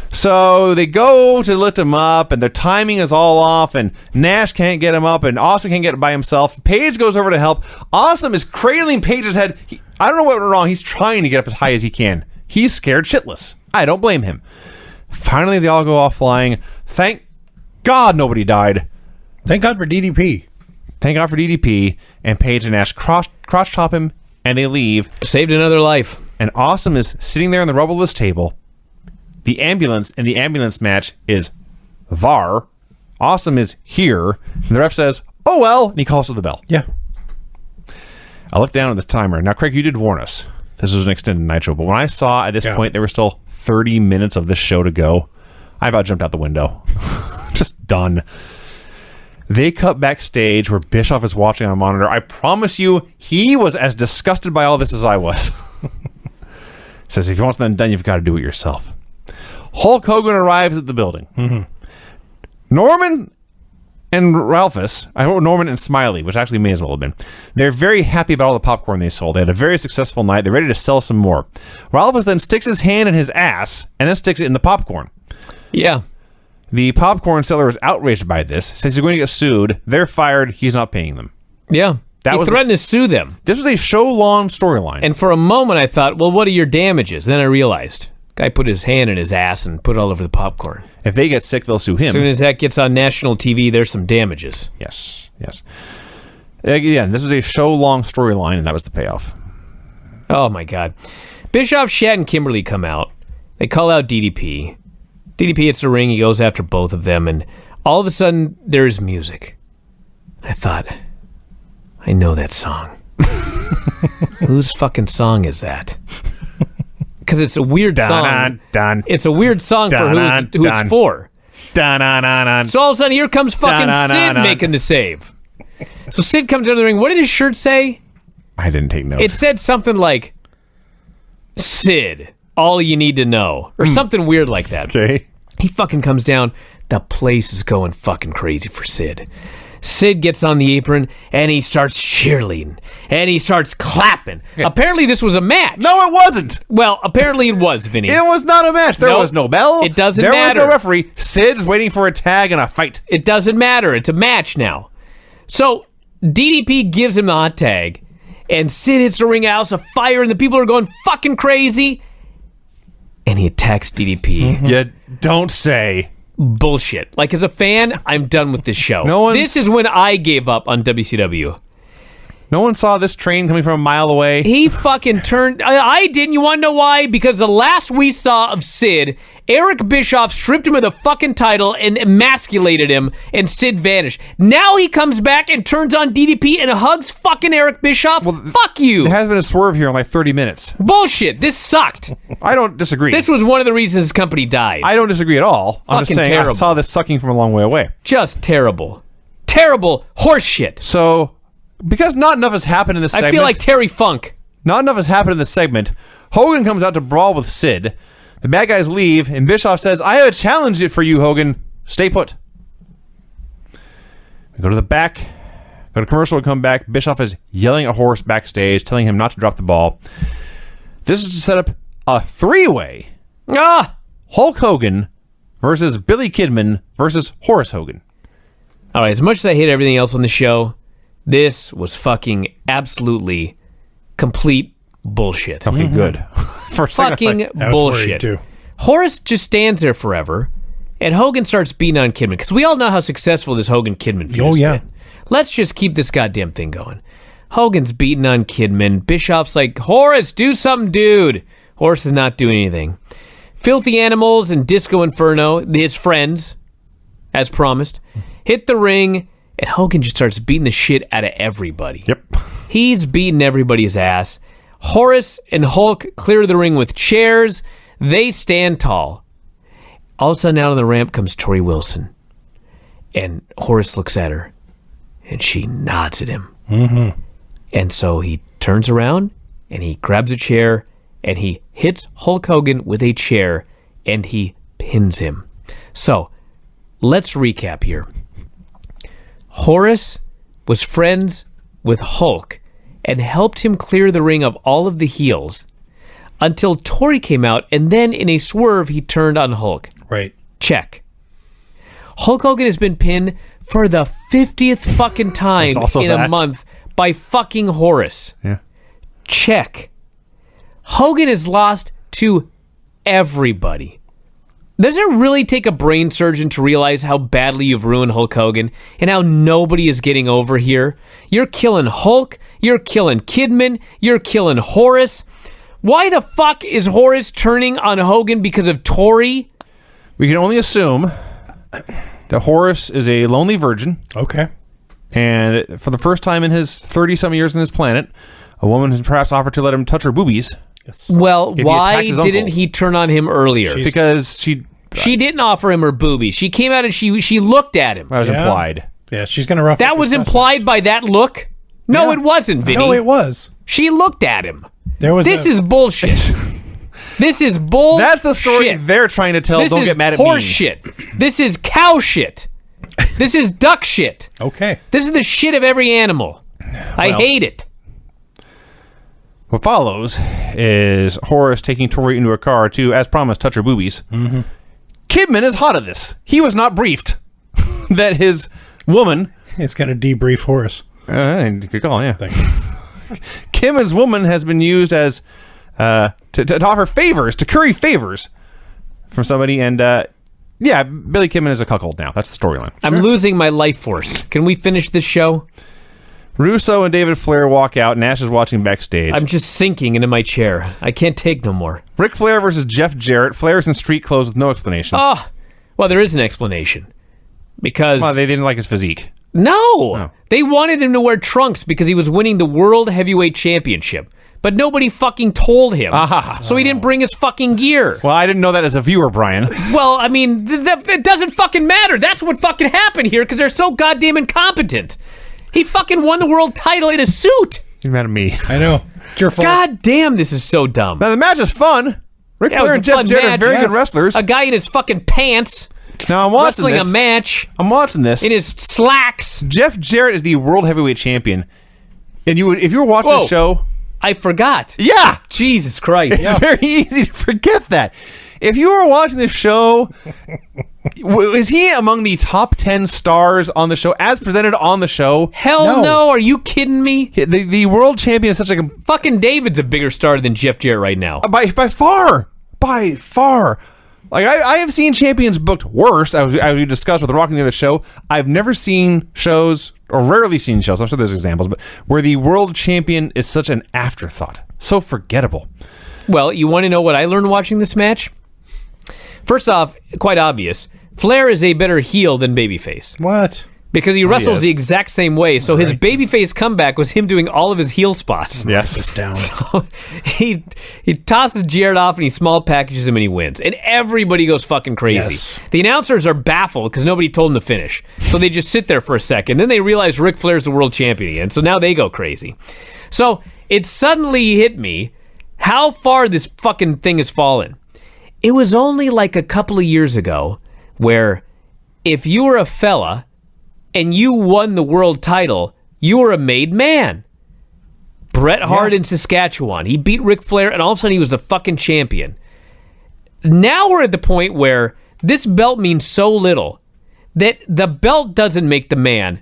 So they go to lift him up, and their timing is all off, and Nash can't get him up, and Awesome can't get it by himself. Paige goes over to help. Awesome is cradling Paige's head. I don't know what went wrong. He's trying to get up as high as he can. He's scared shitless. I don't blame him. Finally, they all go off flying. Thank God nobody died. Thank God for DDP. Thank God for DDP, and Paige and Nash crotch chop him, and they leave. Saved another life. And Awesome is sitting there in the rubble of this table. The ambulance in the ambulance match is VAR. Awesome is here. And the ref says, oh, well. And he calls to the bell. Yeah. I look down at the timer. Now, Craig, you did warn us. This was an extended Nitro. But when I saw at this point there were still 30 minutes of this show to go. I about jumped out the window. Just done. They cut backstage where Bischoff is watching on a monitor. I promise you, he was as disgusted by all this as I was. Says, if you want something done, you've got to do it yourself. Hulk Hogan arrives at the building. Mm-hmm. Norman and Ralphus, I wrote Norman and Smiley, which actually may as well have been. They're very happy about all the popcorn they sold. They had a very successful night. They're ready to sell some more. Ralphus then sticks his hand in his ass and then sticks it in the popcorn. Yeah. The popcorn seller is outraged by this, says he's going to get sued. They're fired. He's not paying them. Yeah. He threatened to sue them. This was a show-long storyline. And for a moment, I thought, well, what are your damages? Then I realized, guy put his hand in his ass and put it all over the popcorn. If they get sick, they'll sue him. As soon as that gets on national TV, there's some damages. Yes. Again, this was a show-long storyline, and that was the payoff. Oh, my God. Bischoff, Shat, and Kimberly come out. They call out DDP. DDP hits the ring. He goes after both of them, and all of a sudden, there's music. I thought, I know that song. Whose fucking song is that? Because it's a weird song. It's a weird song for who it's for. So all of a sudden, here comes fucking Sid making the save. So Sid comes into the ring. What did his shirt say? I didn't take notes. It said something like, Sid, all you need to know. Or something weird like that. Okay. He fucking comes down. The place is going fucking crazy for Sid. Sid gets on the apron, and he starts cheerleading, and he starts clapping. Yeah. Apparently, this was a match. No, it wasn't. Well, apparently it was, Vinny. It was not a match. There was no bell. It doesn't matter. There was no referee. Sid's waiting for a tag and a fight. It doesn't matter. It's a match now. So, DDP gives him the hot tag, and Sid hits the ring house of fire, and the people are going fucking crazy, and he attacks DDP. Mm-hmm. You don't say. Bullshit. Like, as a fan, I'm done with this show. This is when I gave up on WCW. No one saw this train coming from a mile away. He fucking turned... I didn't. You want to know why? Because the last we saw of Sid, Eric Bischoff stripped him of the fucking title and emasculated him, and Sid vanished. Now he comes back and turns on DDP and hugs fucking Eric Bischoff? Well, fuck you. There has been a swerve here in like 30 minutes. Bullshit. This sucked. I don't disagree. This was one of the reasons his company died. I don't disagree at all. I'm just saying terrible. I saw this sucking from a long way away. Just terrible. Terrible horseshit. So... because not enough has happened in this segment. I feel like Terry Funk. Not enough has happened in this segment. Hogan comes out to brawl with Sid. The bad guys leave, and Bischoff says, I have a challenge for you, Hogan. Stay put. We go to the back. Go to commercial and come back. Bischoff is yelling at Horace backstage, telling him not to drop the ball. This is to set up a three-way. Hulk Hogan versus Billy Kidman versus Horace Hogan. All right, as much as I hate everything else on the show, this was fucking absolutely complete bullshit. Okay, good. For fucking bullshit. Horace just stands there forever, and Hogan starts beating on Kidman, because we all know how successful this Hogan-Kidman feud has been. Let's just keep this goddamn thing going. Hogan's beating on Kidman. Bischoff's like, Horace, do something, dude. Horace is not doing anything. Filthy Animals and Disco Inferno, his friends, as promised, hit the ring, and Hogan just starts beating the shit out of everybody. Yep. He's beating everybody's ass. Horace and Hulk clear the ring with chairs. They stand tall. All of a sudden, out on the ramp comes Tori Wilson. And Horace looks at her, and she nods at him. Mm-hmm. And so he turns around, and he grabs a chair, and he hits Hulk Hogan with a chair, and he pins him. So, let's recap here. Horace was friends with Hulk and helped him clear the ring of all of the heels until Tori came out, and then in a swerve, he turned on Hulk. Right. Check. Hulk Hogan has been pinned for the 50th fucking time in a month by fucking Horace. Yeah. Check. Hogan has lost to everybody. Does it really take a brain surgeon to realize how badly you've ruined Hulk Hogan and how nobody is getting over here? You're killing Hulk. You're killing Kidman. You're killing Horace. Why the fuck is Horace turning on Hogan because of Tori? We can only assume that Horace is a lonely virgin. Okay. And for the first time in his 30-some years on this planet, a woman has perhaps offered to let him touch her boobies. Yes. Well, he why attacks his didn't uncle. he turn on him earlier? Because she She didn't offer him her boobies. She came out and she looked at him. that was Yeah. implied. Yeah, she's going to ruffle. That was implied by that look? No, Yeah. it wasn't, Vinny. No, it was. She looked at him. There was. This is bullshit. This is bullshit. That's the story they're trying to tell. This Don't is get mad at horse me. shit. This is cow shit. This is duck shit. Okay. This is the shit of every animal. I hate it. What follows is Horace taking Tori into a car to, as promised, touch her boobies. Mm-hmm. Kidman is hot at this. He was not briefed that his woman... It's going to debrief Horace. Good call, yeah. Thank you. Kidman's woman has been used as... to offer favors, to curry favors from somebody, and... yeah, Billy Kidman is a cuckold now. That's the storyline. I'm losing my life force. Can we finish this show? Russo and David Flair walk out. Nash is watching backstage. I'm just sinking into my chair. I can't take no more. Ric Flair versus Jeff Jarrett. Flair's in street clothes with no explanation. Oh, well, there is an explanation. Because... Well, they didn't like his physique. No! They wanted him to wear trunks because he was winning the World Heavyweight Championship. But nobody fucking told him. So he didn't bring his fucking gear. Well, I didn't know that as a viewer, Brian. Well, I mean, it doesn't fucking matter. That's what fucking happened here because they're so goddamn incompetent. He fucking won the world title in a suit. He's mad at me. I know. It's your fault. God damn, this is so dumb. Now, the match is fun. Ric Yeah, it Flair was and a Jeff fun Jarrett are match. very Yes. good wrestlers. A guy in his fucking pants Now, I'm watching wrestling this. a match I'm watching this. in his slacks. Jeff Jarrett is the World Heavyweight Champion. And if you were watching Whoa. the show... I forgot. Yeah! Jesus Christ. It's very easy to forget that. If you were watching this show, is he among the top 10 stars on the show, as presented on the show? Hell no. Are you kidding me? The world champion is such like a... Fucking David's a bigger star than Jeff Jarrett right now. By far. By far. Like, I have seen champions booked worse, as we discussed with Rock and the other show. I've never seen shows, or rarely seen shows, I'm sure there's examples, but where the world champion is such an afterthought. So forgettable. Well, you want to know what I learned watching this match? First off, quite obvious, Flair is a better heel than babyface. What? Because he wrestles is. the exact same way, so his babyface comeback was him doing all of his heel spots. Yes. This down. he tosses Jarrett off and he small packages him and he wins. And everybody goes fucking crazy. Yes. The announcers are baffled because nobody told them to finish. So they just sit there for a second. Then they realize Ric Flair's the world champion again. So now they go crazy. So it suddenly hit me how far this fucking thing has fallen. It was only like a couple of years ago where if you were a fella and you won the world title, you were a made man. Bret Hart in Saskatchewan. He beat Ric Flair, and all of a sudden he was the fucking champion. Now we're at the point where this belt means so little that the belt doesn't make the man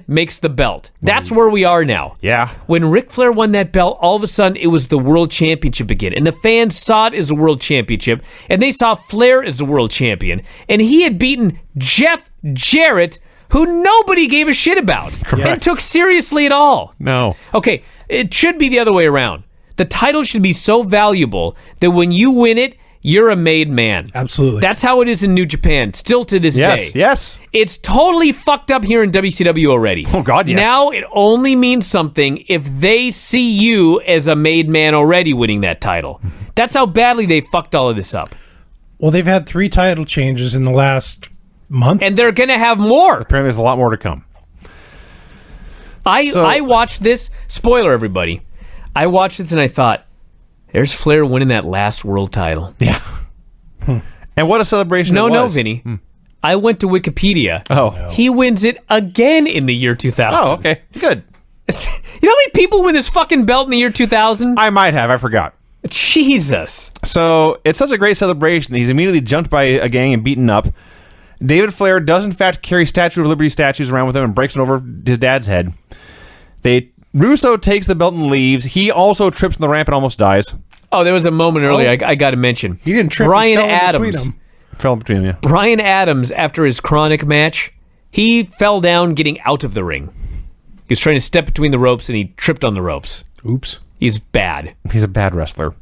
makes the belt. That's where we are now. Yeah. When Ric Flair won that belt, all of a sudden it was the world championship again. And the fans saw it as a world championship. And they saw Flair as the world champion. And he had beaten Jeff Jarrett, who nobody gave a shit about and took seriously at all. No. Okay, it should be the other way around. The title should be so valuable that when you win it, you're a made man. Absolutely. That's how it is in New Japan, still to this Yes. day. Yes. It's totally fucked up here in WCW already. Oh, God, yes. Now it only means something if they see you as a made man already winning that title. That's how badly they fucked all of this up. Well, they've had 3 title changes in the last month. And they're going to have more. Apparently there's a lot more to come. I watched this. Spoiler, everybody. I watched this and I thought, there's Flair winning that last world title. Yeah. And what a celebration it was. No, Vinny. I went to Wikipedia. Oh. He wins it again in the year 2000. Oh, okay. Good. You know how many people win this fucking belt in the year 2000? I might have. I forgot. Jesus. So it's such a great celebration that he's immediately jumped by a gang and beaten up. David Flair does, in fact, carry Statue of Liberty statues around with him and breaks it over his dad's head. Russo takes the belt and leaves. He also trips on the ramp and almost dies. Oh, there was a moment earlier I got to mention. He didn't trip. Brian He fell in Adams. between them. Fell between you. Brian Adams, after his Chronic match, he fell down getting out of the ring. He was trying to step between the ropes and he tripped on the ropes. Oops. He's bad. He's a bad wrestler.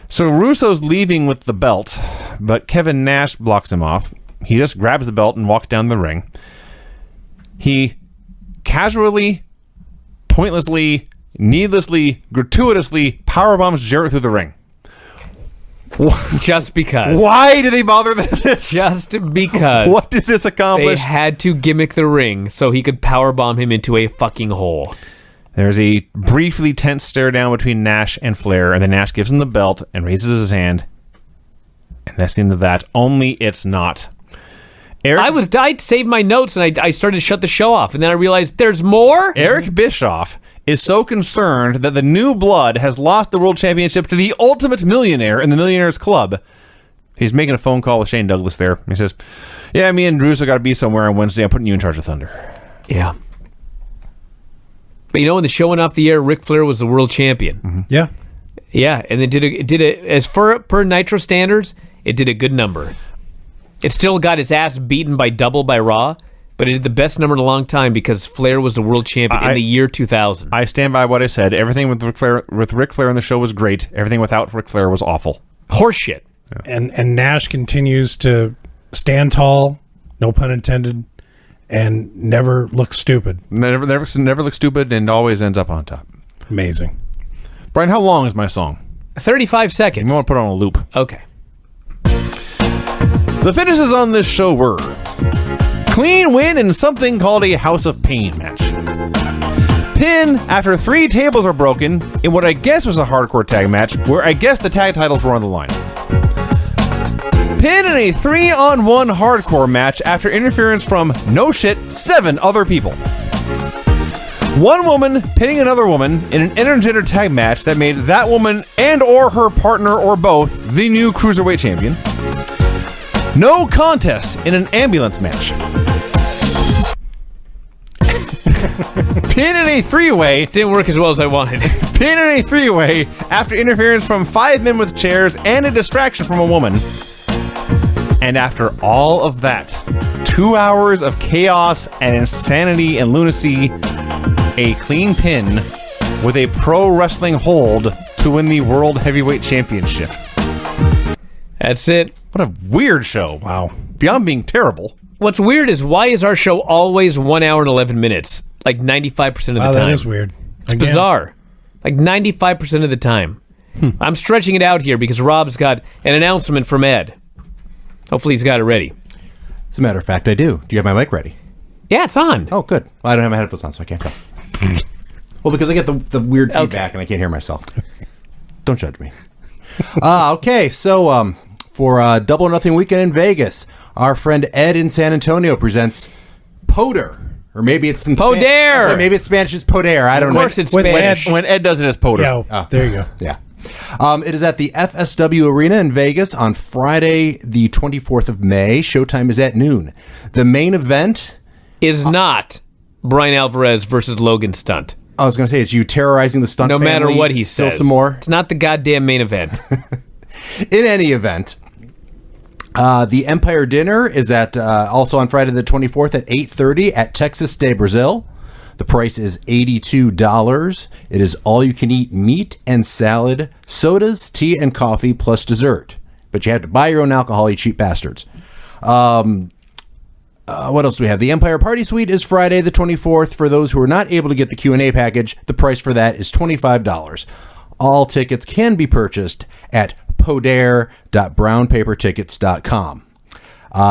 So Russo's leaving with the belt, but Kevin Nash blocks him off. He just grabs the belt and walks down the ring. He casually, pointlessly needlessly, gratuitously powerbombs Jarrett through the ring. Just because. Why did they bother this? Just because. What did this They accomplish? had to gimmick the ring so he could powerbomb him into a fucking hole. There's a briefly tense stare down between Nash and Flair, and then Nash gives him the belt and raises his hand. And that's the end of that. Only it's not. Eric, I saved my notes and I started to shut the show off, and then I realized there's more? Eric Bischoff is so concerned that the new blood has lost the world championship to the ultimate millionaire in the Millionaires Club. He's making a phone call with Shane Douglas there. He says, yeah, me and Russo got to be somewhere on Wednesday. I'm putting you in charge of Thunder. Yeah. But in the showing off the air, Ric Flair was the world champion. Mm-hmm. Yeah. Yeah, and it did it as per Nitro standards, it did a good number. It still got its ass beaten by double by Raw, but it did the best number in a long time because Flair was the world champion in the year 2000. I stand by what I said. Everything with Ric Flair on the show was great. Everything without Ric Flair was awful. Horseshit. Yeah. And Nash continues to stand tall, no pun intended, and never look stupid. Never looks stupid and always ends up on top. Amazing. Brian, how long is my song? 35 seconds. You want to put it on a loop. Okay. The finishes on this show were clean win in something called a House of Pain match. Pin after 3 tables are broken in what I guess was a hardcore tag match where I guess the tag titles were on the line. Pin in a 3-on-1 hardcore match after interference from, no shit, 7 other people. One woman pinning another woman in an intergender tag match that made that woman and or her partner or both the new Cruiserweight champion. No contest in an ambulance match. Pin in a 3-way. Didn't work as well as I wanted. Pin in a 3-way after interference from 5 men with chairs and a distraction from a woman. And after all of that, 2 hours of chaos and insanity and lunacy, a clean pin with a pro wrestling hold to win the World Heavyweight Championship. That's it. What a weird show. Wow. Beyond being terrible. What's weird is why is our show always 1 hour and 11 minutes? Like 95% of the time. That is weird. It's bizarre. Like 95% of the time. I'm stretching it out here because Rob's got an announcement from Ed. Hopefully he's got it ready. As a matter of fact, I do. Do you have my mic ready? Yeah, it's on. Oh, good. Well, I don't have my headphones on, so I can't tell. Well, because I get the weird feedback and I can't hear myself. Don't judge me. Okay, so for Double or Nothing Weekend in Vegas, our friend Ed in San Antonio presents Poder. Or maybe it's in Poder. Maybe it's Spanish is Poder. I don't know. Of course it's Spanish. When Ed does it as Poder. Yeah, there you go. Yeah. It is at the FSW Arena in Vegas on Friday, the 24th of May. Showtime is at noon. The main event is not Brian Alvarez versus Logan Stunt. I was going to say, it's you terrorizing the stunt family. No matter what he Still says. some more. It's not the goddamn main event. In any event, the Empire Dinner is at also on Friday the 24th at 8:30 at Texas de Brazil. The price is $82. It is all-you-can-eat meat and salad, sodas, tea, and coffee, plus dessert. But you have to buy your own alcohol, you cheap bastards. What else do we have? The Empire Party Suite is Friday the 24th. For those who are not able to get the Q&A package, the price for that is $25. All tickets can be purchased at poder.brownpapertickets.com.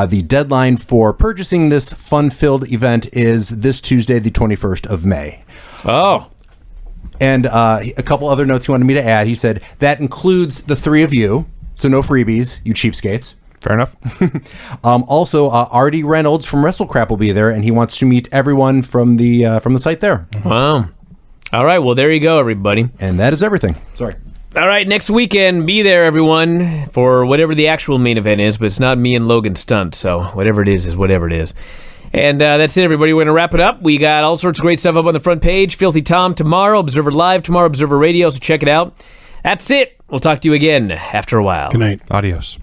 The deadline for purchasing this fun-filled event is this Tuesday, the 21st of May. Oh. And a couple other notes he wanted me to add. He said, that includes the 3 of you, so no freebies, you cheapskates. Fair enough. Also, Artie Reynolds from WrestleCrap will be there, and he wants to meet everyone from the site there. Wow. All right, well, there you go, everybody. And that is everything. Sorry. All right, next weekend, be there, everyone, for whatever the actual main event is, but it's not me and Logan Stunt, so whatever it is whatever it is. And that's it, everybody. We're going to wrap it up. We got all sorts of great stuff up on the front page. Filthy Tom tomorrow, Observer Live tomorrow, Observer Radio, so check it out. That's it. We'll talk to you again after a while. Good night. Adios.